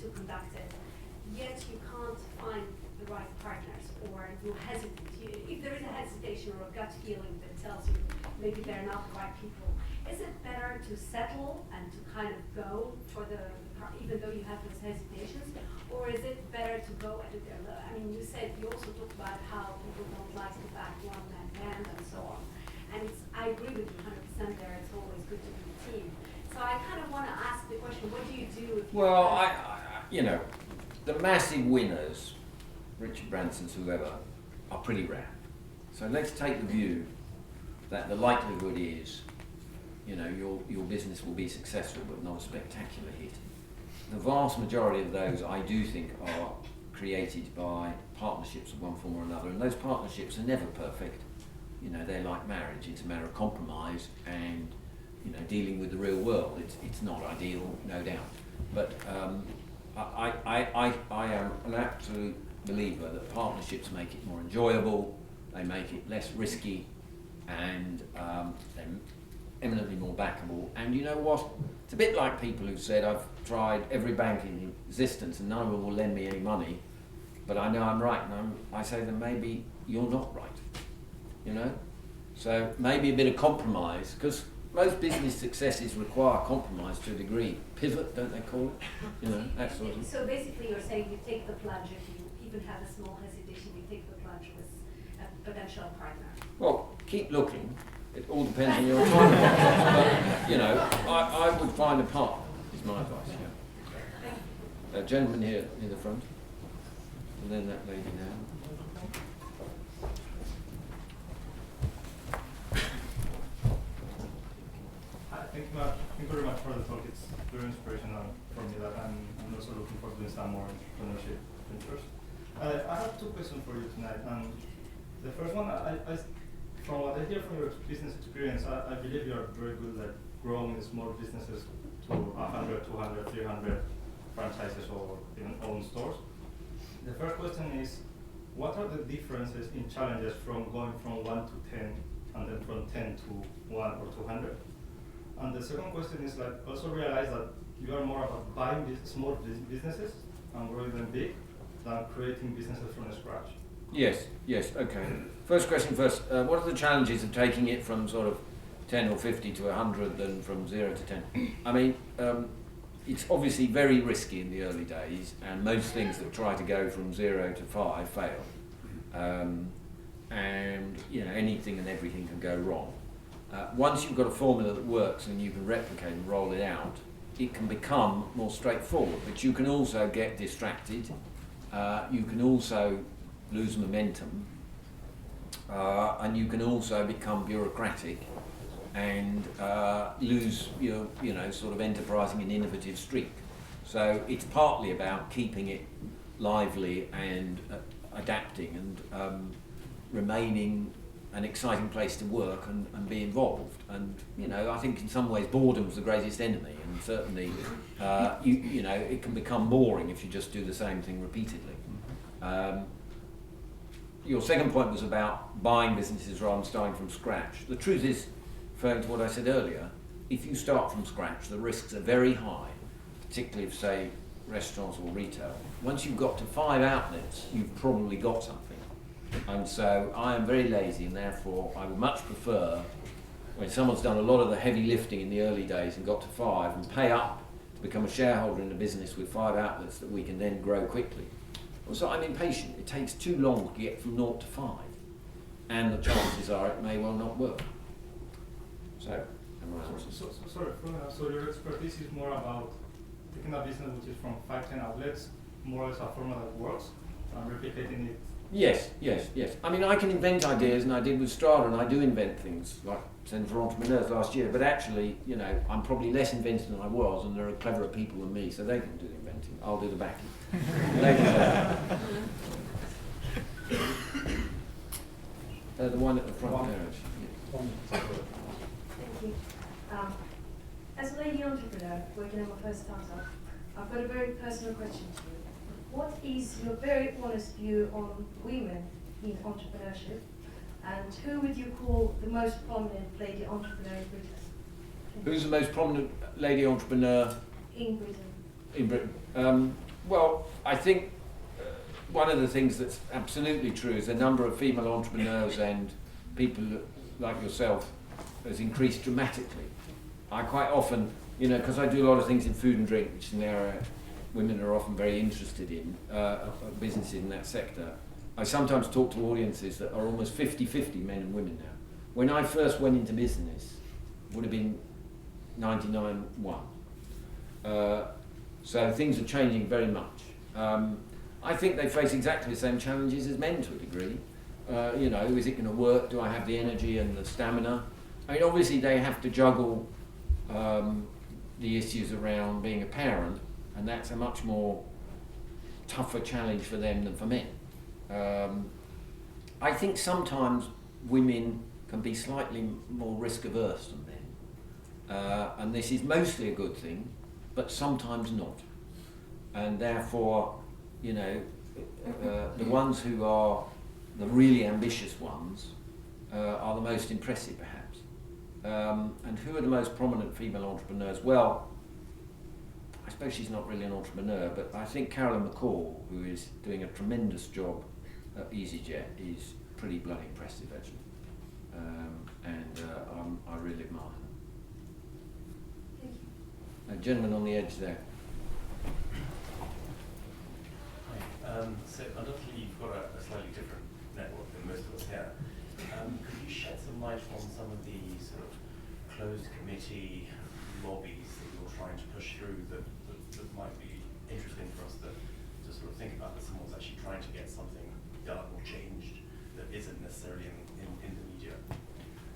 to conduct it, yet you can't find the right partners, or you hesitate, if there is a hesitation or a gut feeling that tells you maybe they're not the right people, is it better to settle and to kind of go for even though you have those hesitations, or is it better to go at it? I mean, you also talked about how people don't like the back one-man band and so on, and I agree with you 100% there. It's always good to be a team. So I kind of want to ask the question: what do you do? Well, the massive winners, Richard Branson's, whoever, are pretty rare. So let's take the view that the likelihood is, your business will be successful but not a spectacular hit. The vast majority of those, I do think, are created by partnerships of one form or another, and those partnerships are never perfect. you know, they're like marriage. It's a matter of compromise and, you know, dealing with the real world. It's not ideal, no doubt. But I am an absolute believer that partnerships make it more enjoyable, they make it less risky, and they're eminently more backable. And you know what? It's a bit like people who said, I've tried every bank in existence and none of them will lend me any money, but I know I'm right, and I say then maybe you're not right, you know? So maybe a bit of compromise, because most business successes require compromise to a degree. Pivot, don't they call it? You know, that sort of thing. So basically you're saying you take the plunge if you even have a small hesitation, you take the plunge with a potential partner. Well, keep looking. It all depends on your time. But, you know, I would find a partner, is my advice, yeah. A gentleman here in the front, and then that lady now. Thank you very much for the talk. It's very inspirational for me that I'm also looking forward to doing some more entrepreneurship ventures. I have two questions for you tonight. The first one, from what I hear from your business experience, I believe you are very good at growing small businesses to 100, 200, 300 franchises or even own stores. The first question is, what are the differences in challenges from going from 1 to 10 and then from 10 to 1 or 200? And the second question is, like, also realize that you are more about buying small businesses and growing them big than creating businesses from scratch. Yes, okay. First question first. What are the challenges of taking it from sort of 10 or 50 to 100 than from 0 to 10? I mean, it's obviously very risky in the early days, and most things that try to go from 0 to 5 fail. And, you know, anything and everything can go wrong. Once you've got a formula that works and you can replicate and roll it out, it can become more straightforward, but you can also get distracted. You can also lose momentum, and you can also become bureaucratic and lose your, you know, sort of enterprising and innovative streak. So it's partly about keeping it lively and adapting and remaining an exciting place to work and be involved. And, you know, I think in some ways boredom's the greatest enemy, and certainly you know, it can become boring if you just do the same thing repeatedly. Your second point was about buying businesses rather than starting from scratch. The truth is, referring to what I said earlier, if you start from scratch, the risks are very high, particularly if, say, restaurants or retail. Once you've got to 5 outlets, you've probably got something. And so I am very lazy, and therefore I would much prefer when someone's done a lot of the heavy lifting in the early days and got to 5 and pay up to become a shareholder in a business with 5 outlets that we can then grow quickly. Also, I'm impatient. It takes too long to get from 0 to 5, and the chances are it may well not work. So So your expertise is more about taking a business which is from 5-10 outlets, more as a formula that works, and replicating it. Yes. I mean, I can invent ideas, and I did with Strada, and I do invent things, like Centre for Entrepreneurs last year, but actually, you know, I'm probably less inventive than I was, and there are cleverer people than me, so they can do the inventing. I'll do the backing. They can do that. The one at the front there. Thank you. As a lady entrepreneur working on my first startup, I've got a very personal question to you. What is your very honest view on women in entrepreneurship, and who would you call the most prominent lady entrepreneur in Britain? Who's the most prominent lady entrepreneur In Britain. in Britain? Well, I think one of the things that's absolutely true is the number of female entrepreneurs and people like yourself has increased dramatically. I quite often, you know, because I do a lot of things in food and drink, which is an area women are often very interested in, businesses in that sector. I sometimes talk to audiences that are almost 50-50 men and women now. When I first went into business, it would have been 99-1. So things are changing very much. I think they face exactly the same challenges as men to a degree. You know, is it going to work? Do I have the energy and the stamina? I mean, obviously they have to juggle the issues around being a parent, and that's a much more tougher challenge for them than for men. I think sometimes women can be slightly more risk averse than men. And this is mostly a good thing, but sometimes not. And therefore, you know, the ones who are the really ambitious ones are the most impressive, perhaps. And who are the most prominent female entrepreneurs? Well, I suppose she's not really an entrepreneur, but I think Carolyn McCall, who is doing a tremendous job at EasyJet, is pretty bloody impressive, actually. I really admire her. Thank you. A gentleman on the edge there. So undoubtedly you've got a slightly different network than most of us here. Could you shed some light on some of the sort of closed committee lobbies that you're trying to push through that might be interesting for us to sort of think about, that someone's actually trying to get something done or changed that isn't necessarily in the media?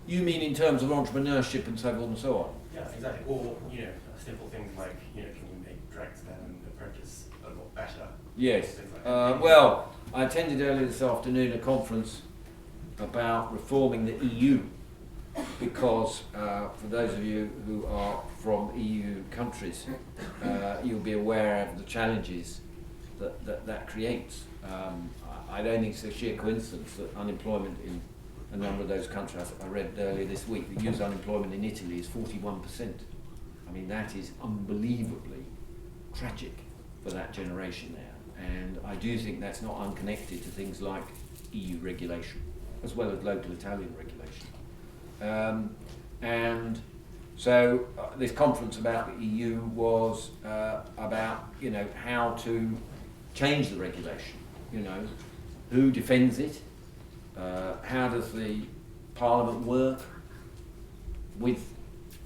You mean in terms of entrepreneurship and so forth and so on? Yeah, exactly. Or, you know, simple things like, you know, can you make Dragsden and Apprentice a lot better? Yes. Things like that. Well, I attended earlier this afternoon a conference about reforming the EU, because for those of you who are from EU countries, you'll be aware of the challenges that creates. I don't think it's a sheer coincidence that unemployment in a number of those countries, I read earlier this week, the youth unemployment in Italy is 41%. I mean, that is unbelievably tragic for that generation there. And I do think that's not unconnected to things like EU regulation, as well as local Italian regulation. And so this conference about the EU was about, you know, how to change the regulation. You know, who defends it? How does the Parliament work with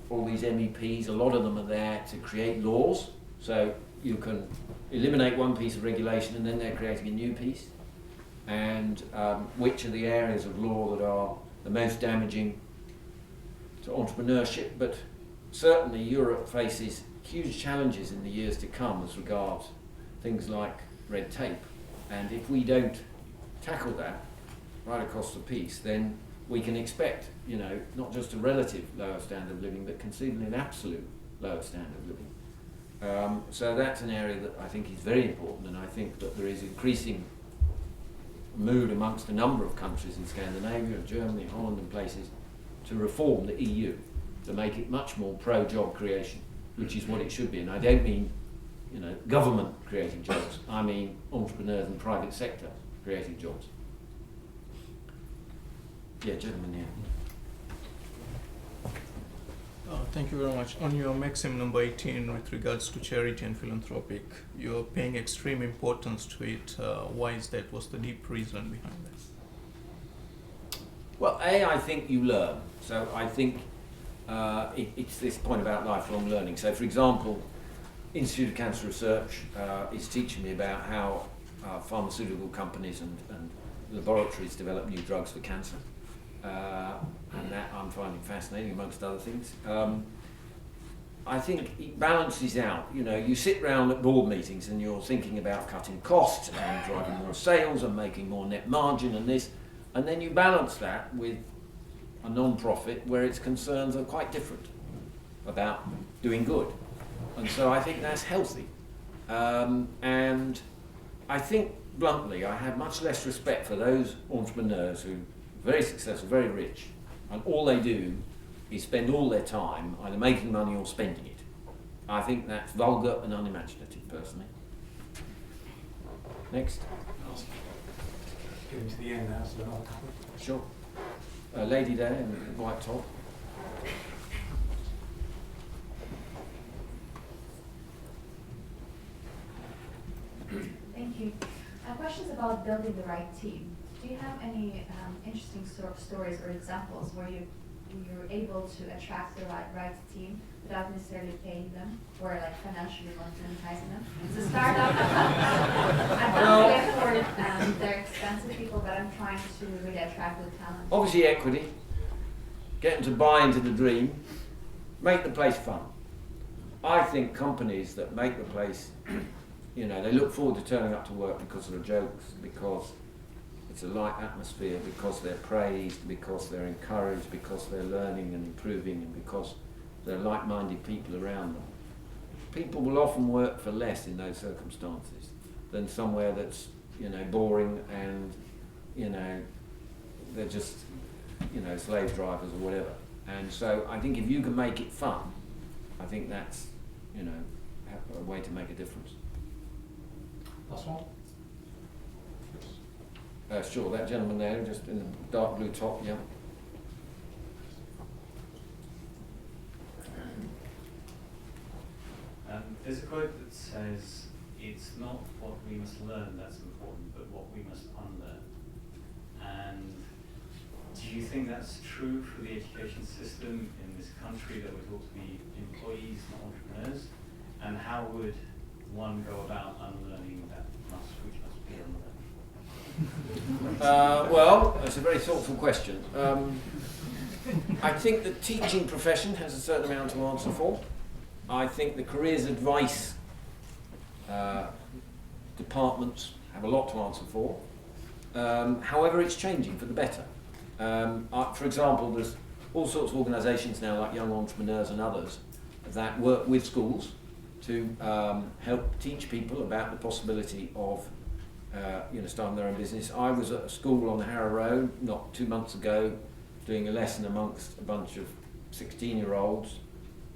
all these MEPs? A lot of them are there to create laws, so you can eliminate one piece of regulation and then they're creating a new piece. And which are the areas of law that are the most damaging to entrepreneurship? But certainly Europe faces huge challenges in the years to come as regards things like red tape. And if we don't tackle that right across the piece, then we can expect, you know, not just a relative lower standard of living, but conceivably an absolute lower standard of living. So that's an area that I think is very important, and I think that there is increasing mood amongst a number of countries in Scandinavia, Germany, Holland and places, to reform the EU, to make it much more pro-job creation, which is what it should be. And I don't mean, you know, government creating jobs, I mean entrepreneurs and private sector creating jobs. Yeah, gentlemen here. Thank you very much. On your maxim number 18 with regards to charity and philanthropic, you're paying extreme importance to it. Why is that? What's the deep reason behind that? Well, I think you learn. So I think it's this point about lifelong learning. So for example, Institute of Cancer Research is teaching me about how pharmaceutical companies and laboratories develop new drugs for cancer. And that I'm finding fascinating, amongst other things. I think it balances out. You know, you sit round at board meetings and you're thinking about cutting costs and driving more sales and making more net margin and this, and then you balance that with a non-profit where its concerns are quite different about doing good. And so I think that's healthy. And I think, bluntly, I have much less respect for those entrepreneurs who are very successful, very rich, and all they do is spend all their time either making money or spending it. I think that's vulgar and unimaginative, personally. Next. Getting to the end now, so another couple. Sure. A lady there in the white top. Thank you. Questions about building the right team. Do you have any interesting stories or examples where you're able to attract the right team without necessarily paying them or like financially monetizing them? It's a startup. I can't really afford they're expensive people, but I'm trying to really attract the talent. Obviously equity. Get them to buy into the dream. Make the place fun. I think companies that make the place, you know, they look forward to turning up to work because of the jokes, because It's a light atmosphere because they're praised, because they're encouraged, because they're learning and improving, and because there are like-minded people around them. People will often work for less in those circumstances than somewhere that's, boring and, they're just, slave drivers or whatever. And so I think if you can make it fun, I think that's, a way to make a difference. Last one? Sure, that gentleman there, just in the dark blue top, yeah. There's a quote that says, it's not what we must learn that's important, but what we must unlearn. And do you think that's true for the education system in this country, that we're taught to be employees, not entrepreneurs? And how would one go about unlearning that which must be unlearned? Well, that's a very thoughtful question. I think the teaching profession has a certain amount to answer for. I think the careers advice departments have a lot to answer for. However, it's changing for the better. For example, there's all sorts of organisations now, like Young Entrepreneurs and others, that work with schools to help teach people about the possibility of starting their own business. I was at a school on Harrow Road not 2 months ago doing a lesson amongst a bunch of 16-year-olds,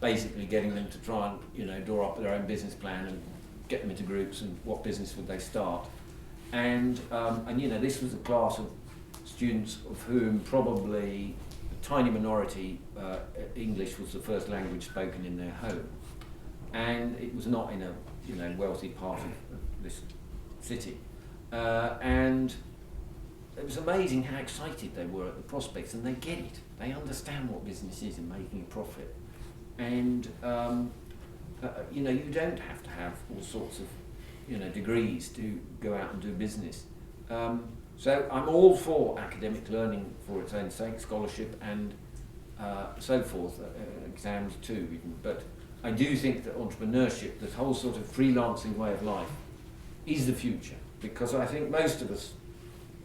basically getting them to try and draw up their own business plan and get them into groups and what business would they start. And this was a class of students of whom probably a tiny minority English was the first language spoken in their home. And it was not in a wealthy part of this city. And it was amazing how excited they were at the prospects, and they get it. They understand what business is and making a profit. And you don't have to have all sorts of degrees to go out and do business. So I'm all for academic learning for its own sake, scholarship and so forth, exams too even. But I do think that entrepreneurship, this whole sort of freelancing way of life, is the future, because I think most of us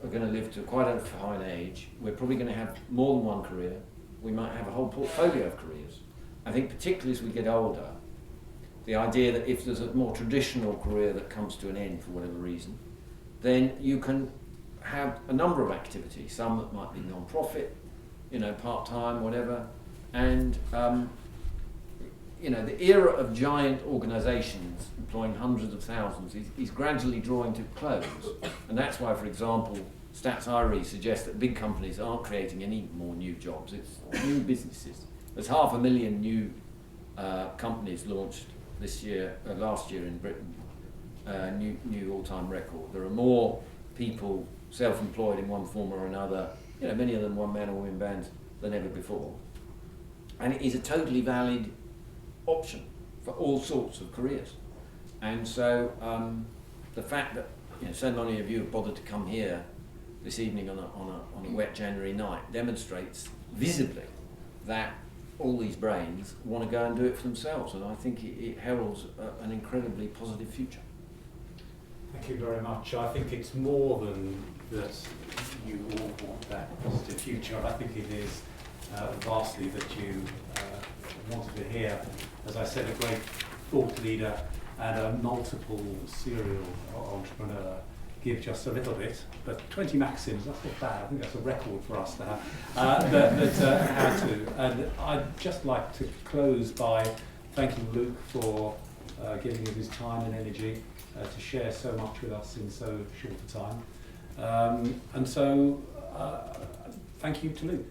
are going to live to quite a fine age. We're probably going to have more than one career. We might have a whole portfolio of careers. I think particularly as we get older, the idea that if there's a more traditional career that comes to an end for whatever reason, then you can have a number of activities, some that might be non-profit, part-time, whatever, and the era of giant organisations employing hundreds of thousands is gradually drawing to a close. And that's why, for example, Stats IRE suggests that big companies aren't creating any more new jobs, it's new businesses. There's 500,000 new companies launched last year in Britain, new all-time record. There are more people self-employed in one form or another, many of them one-man or women bands, than ever before. And it is a totally valid option for all sorts of careers. And so the fact that so many of you have bothered to come here this evening on a wet January night demonstrates visibly that all these brains want to go and do it for themselves, and I think it heralds an incredibly positive future. Thank you very much. I think it's more than that you all want that positive future. I think it is vastly that you wanted to hear, as I said, a great thought leader and a multiple serial entrepreneur give just a little bit, but 20 Maxims, that's not bad. I think that's a record for us to have. How to. And I'd just like to close by thanking Luke for giving him his time and energy to share so much with us in so short a time. And so, thank you to Luke.